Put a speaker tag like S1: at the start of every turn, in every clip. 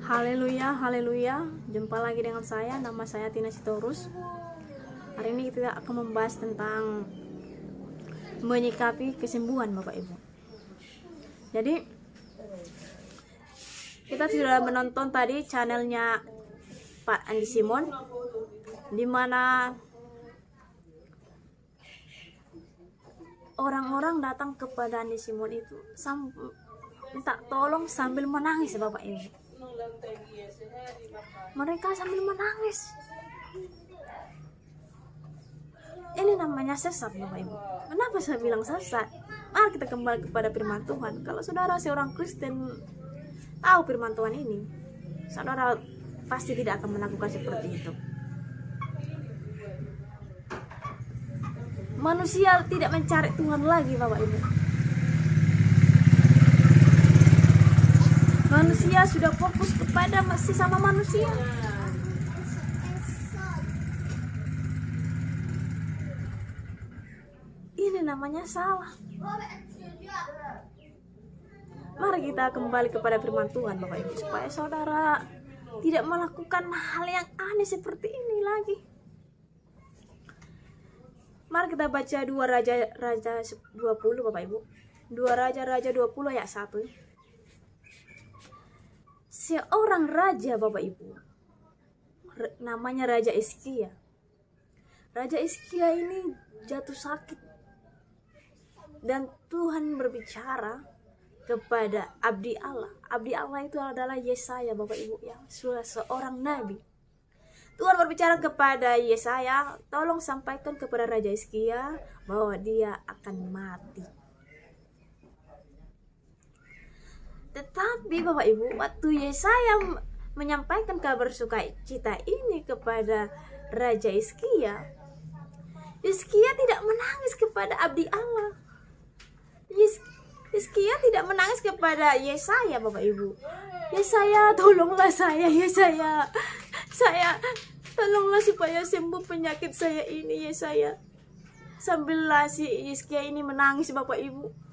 S1: Haleluya, haleluya. Jumpa lagi dengan saya, nama saya Tina Sitorus. Hari ini kita akan membahas tentang menyikapi kesembuhan Bapak Ibu. Jadi kita sudah menonton tadi channelnya Pak Andi Simon, di mana orang-orang datang kepada Andi Simon itu minta tolong sambil menangis Bapak Ibu. Mereka sambil menangis. Ini namanya sesat Bapak Ibu. Kenapa saya bilang sesat? Mari kita kembali kepada firman Tuhan. Kalau saudara seorang Kristen tahu firman Tuhan ini, saudara pasti tidak akan melakukan seperti itu. Manusia tidak mencari Tuhan lagi Bapak Ibu. Manusia sudah fokus kepada sesama manusia. Ini namanya salah. Mari kita kembali kepada firman Tuhan Bapak Ibu, supaya saudara tidak melakukan hal yang aneh seperti ini lagi. Mari kita baca 2 Raja 20 Bapak Ibu. 2 Raja 20 ayat 1. Seorang raja Bapak Ibu, namanya Raja Hizkia. Raja Hizkia ini jatuh sakit, dan Tuhan berbicara kepada abdi Allah. Abdi Allah itu adalah Yesaya Bapak Ibu, ya, seorang nabi. Tuhan berbicara kepada Yesaya, tolong sampaikan kepada Raja Hizkia bahwa dia akan mati. Tetapi Bapak Ibu, waktu Yesaya menyampaikan kabar sukacita ini kepada Raja Hizkia, Hizkia tidak menangis kepada abdi Allah. Hizkia tidak menangis kepada Yesaya Bapak Ibu. Yesaya, tolonglah saya, Yesaya. Tolonglah supaya sembuh penyakit saya ini, Yesaya. Sambillah si Hizkia ini menangis Bapak Ibu.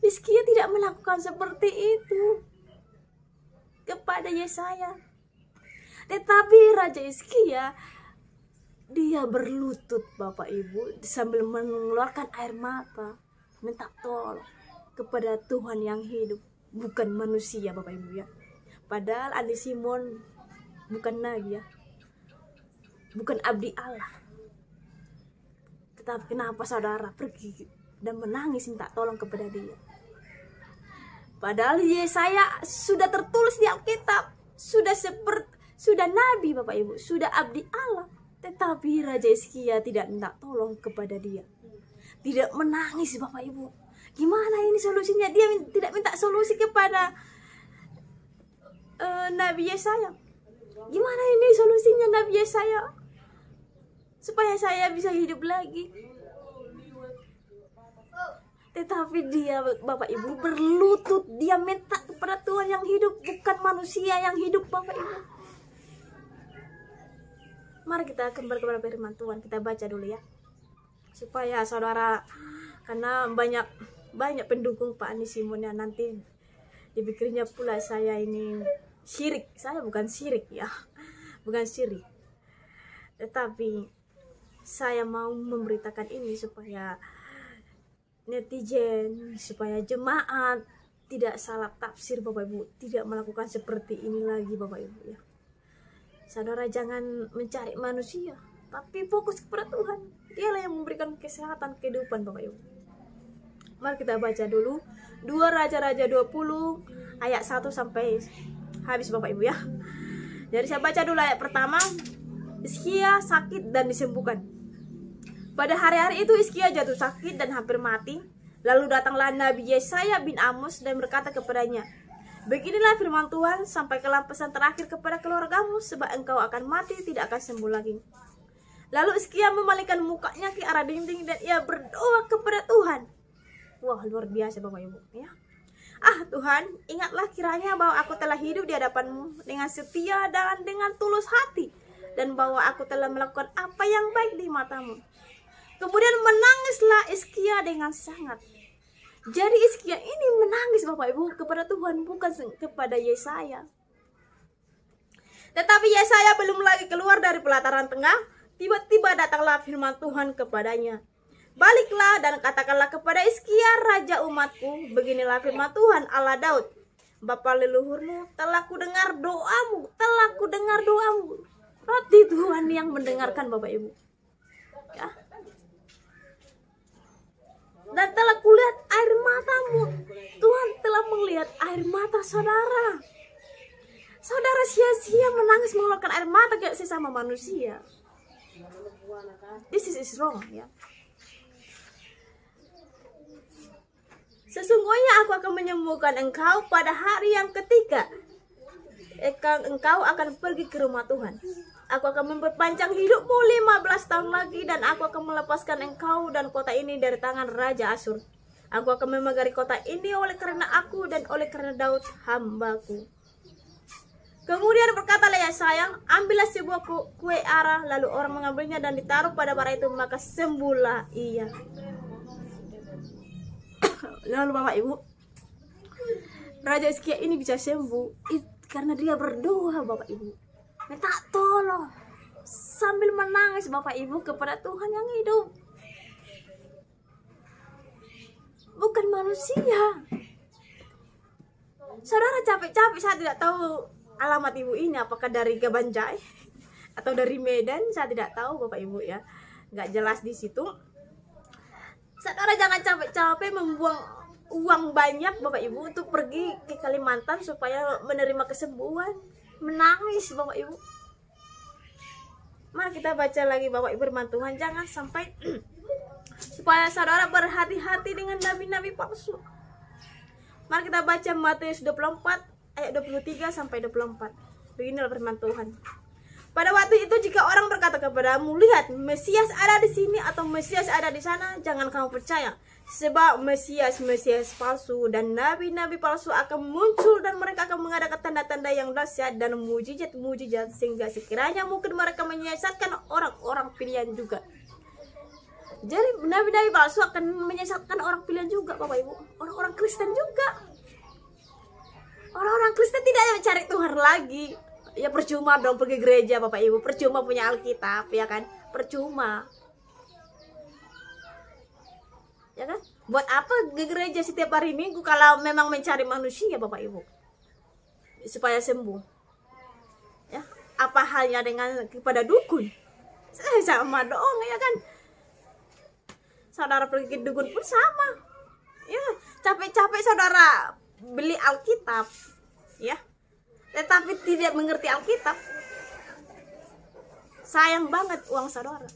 S1: Hizkia tidak melakukan seperti itu kepada Yesaya. Tetapi Raja Hizkia, dia berlutut Bapak Ibu, sambil mengeluarkan air mata, minta tolong kepada Tuhan yang hidup, bukan manusia Bapak Ibu, ya. Padahal Andi Simon bukan nabi, ya, bukan abdi Allah. Tetapi kenapa saudara pergi dan menangis minta tolong kepada dia? Padahal Yesaya sudah tertulis di Alkitab, sudah nabi Bapak Ibu, sudah abdi Allah. Tetapi Raja Hizkia tidak minta tolong kepada dia, tidak menangis Bapak Ibu. Gimana ini solusinya? Dia tidak minta solusi kepada Nabi Yesaya. Gimana ini solusinya Nabi Yesaya supaya saya bisa hidup lagi? Tetapi dia Bapak Ibu berlutut, dia minta kepada Tuhan yang hidup, bukan manusia yang hidup Bapak Ibu. Mari kita kembali kepada firman Tuhan, kita baca dulu, ya, supaya saudara, karena banyak pendukung Pak Andi Simon yang nanti dipikirnya pula saya ini syirik. Saya bukan syirik, ya, bukan syirik, tetapi saya mau memberitakan ini supaya netizen, supaya jemaat tidak salah tafsir Bapak Ibu, tidak melakukan seperti ini lagi Bapak Ibu, ya. Saudara jangan mencari manusia, tapi fokus kepada Tuhan. Dialah yang memberikan kesehatan kehidupan Bapak Ibu. Mari kita baca dulu 2 Raja 20 ayat 1 sampai habis Bapak Ibu, ya. Jadi saya baca dulu ayat pertama. Hizkia sakit dan disembuhkan. Pada hari-hari itu Hizkia jatuh sakit dan hampir mati. Lalu datanglah Nabi Yesaya bin Amos dan berkata kepadanya, beginilah firman Tuhan, sampaikanlah pesan terakhir kepada keluargamu, sebab engkau akan mati, tidak akan sembuh lagi. Lalu Hizkia memalingkan mukanya ke arah dinding dan ia berdoa kepada Tuhan. Wah, luar biasa Bapak Ibu, ya. Tuhan, ingatlah kiranya bahwa aku telah hidup di hadapan-Mu dengan setia dan dengan tulus hati, dan bahwa aku telah melakukan apa yang baik di mata-Mu. Kemudian menangislah Hizkia dengan sangat. Jadi Hizkia ini menangis Bapak Ibu kepada Tuhan, bukan kepada Yesaya. Tetapi Yesaya belum lagi keluar dari pelataran tengah, tiba-tiba datanglah firman Tuhan kepadanya. Baliklah dan katakanlah kepada Hizkia raja umatku, beginilah firman Tuhan Allah Daud, Bapa leluhurmu, telah kudengar doamu, Berarti Tuhan yang mendengarkan Bapak Ibu. Ya. Dan telah kulihat air matamu. Tuhan telah melihat air mata saudara. Saudara sia-sia menangis mengeluarkan air mata kayak sesama manusia. This is wrong, ya. Sesungguhnya aku akan menyembuhkan engkau pada hari yang ketiga. Engkau akan pergi ke rumah Tuhan. Aku akan memperpanjang hidupmu 15 tahun lagi, dan aku akan melepaskan engkau dan kota ini dari tangan Raja Asyur. Aku akan memagari kota ini oleh karena aku dan oleh karena Daud hambaku. Kemudian berkatalah Yesaya, ambillah sebuah kue ara, lalu orang mengambilnya dan ditaruh pada bara itu, maka sembuhlah ia. Lalu Bapak Ibu, Raja Hizkia ini bisa sembuh karena dia berdoa Bapak Ibu. Minta tolong sambil menangis Bapak Ibu kepada Tuhan yang hidup, bukan manusia. Saudara capek-capek, saya tidak tahu alamat ibu ini apakah dari Gabanjai atau dari Medan, saya tidak tahu Bapak Ibu ya, nggak jelas di situ. Saudara jangan capek-capek membuang uang banyak Bapak Ibu untuk pergi ke Kalimantan supaya menerima kesembuhan. Menangis Bapak Ibu. Mari kita baca lagi Bapak Ibu firman Tuhan, jangan sampai supaya saudara berhati-hati dengan nabi-nabi palsu. Mari kita baca Matius 24 ayat 23 sampai 24. Beginilah firman Tuhan. Pada waktu itu jika orang berkata kepadamu, lihat Mesias ada di sini atau Mesias ada di sana, jangan kamu percaya. Sebab Mesias palsu dan nabi-nabi palsu akan muncul, dan mereka akan mengadakan tanda-tanda yang dahsyat dan mujizat-mujizat, sehingga sekiranya mungkin mereka menyesatkan orang-orang pilihan juga. Jadi nabi-nabi palsu akan menyesatkan orang pilihan juga Bapak Ibu. Orang-orang Kristen juga. Orang-orang Kristen tidak mencari Tuhan lagi. Ya percuma dong pergi gereja Bapak Ibu, percuma punya Alkitab, ya kan? Percuma. Ya kan? Buat apa ke gereja setiap hari Minggu kalau memang mencari manusia Bapak Ibu supaya sembuh? Ya, apa halnya dengan kepada dukun? Sama dong, ya kan? Saudara pergi ke dukun pun sama. Ya, capek-capek saudara beli Alkitab, ya, tetapi tidak mengerti Alkitab. Sayang banget uang saudara.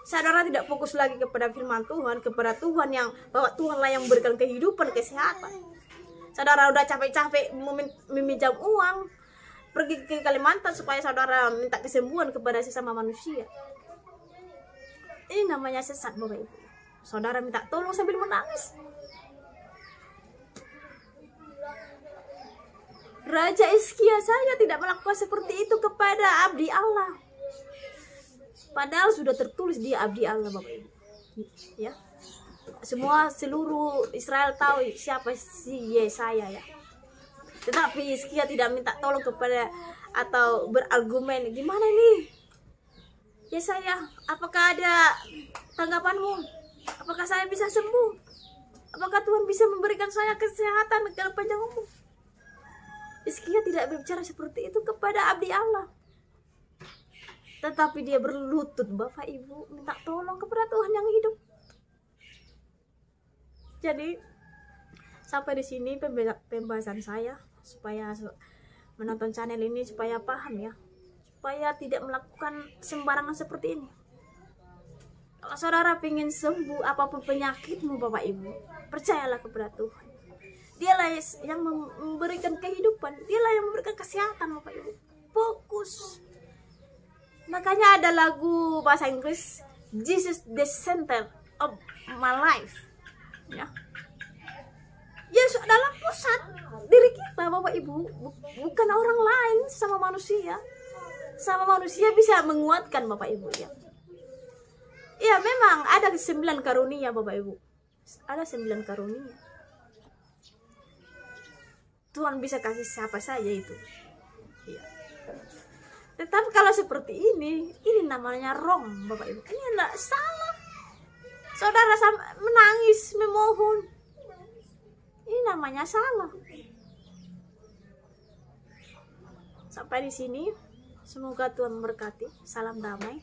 S1: Saudara tidak fokus lagi kepada firman Tuhan, kepada Tuhan yang bahwa Tuhanlah yang memberikan kehidupan, kesehatan. Saudara udah capek-capek meminjam uang, pergi ke Kalimantan supaya saudara minta kesembuhan kepada sesama manusia. Ini namanya sesat Bapak Ibu. Saudara minta tolong sambil menangis. Raja Hizkia saya tidak melakukan seperti itu kepada abdi Allah. Padahal sudah tertulis dia abdi Allah Bapak Ibu. Ya. Seluruh Israel tahu siapa si Yesaya ya. Tetapi Hizkia tidak minta tolong kepada atau berargumen, gimana ini? Yesaya, apakah ada tanggapanmu? Apakah saya bisa sembuh? Apakah Tuhan bisa memberikan saya kesehatan dan panjang umur? Hizkia tidak berbicara seperti itu kepada abdi Allah. Tetapi dia berlutut Bapak Ibu, minta tolong kepada Tuhan yang hidup. Jadi sampai di sini pembahasan saya, supaya menonton channel ini supaya paham ya, supaya tidak melakukan sembarangan seperti ini. Kalau saudara ingin sembuh apapun penyakitmu Bapak Ibu, percayalah kepada Tuhan. Dialah yang memberikan kehidupan, dialah yang memberikan kesehatan Bapak Ibu. Fokus. Makanya ada lagu bahasa Inggris, Jesus the center of my life. Ya. Yesus adalah pusat diri kita Bapak Ibu, bukan orang lain, sama manusia. Sama manusia bisa menguatkan Bapak Ibu ya. Iya, memang ada 9 karunia Bapak Ibu. Ada 9 karunia. Tuhan bisa kasih siapa saja itu. Iya. Tetapi kalau seperti ini namanya wrong Bapak Ibu. Ini enggak salah. Saudara menangis, memohon. Ini namanya salah. Sampai di sini. Semoga Tuhan memberkati. Salam damai.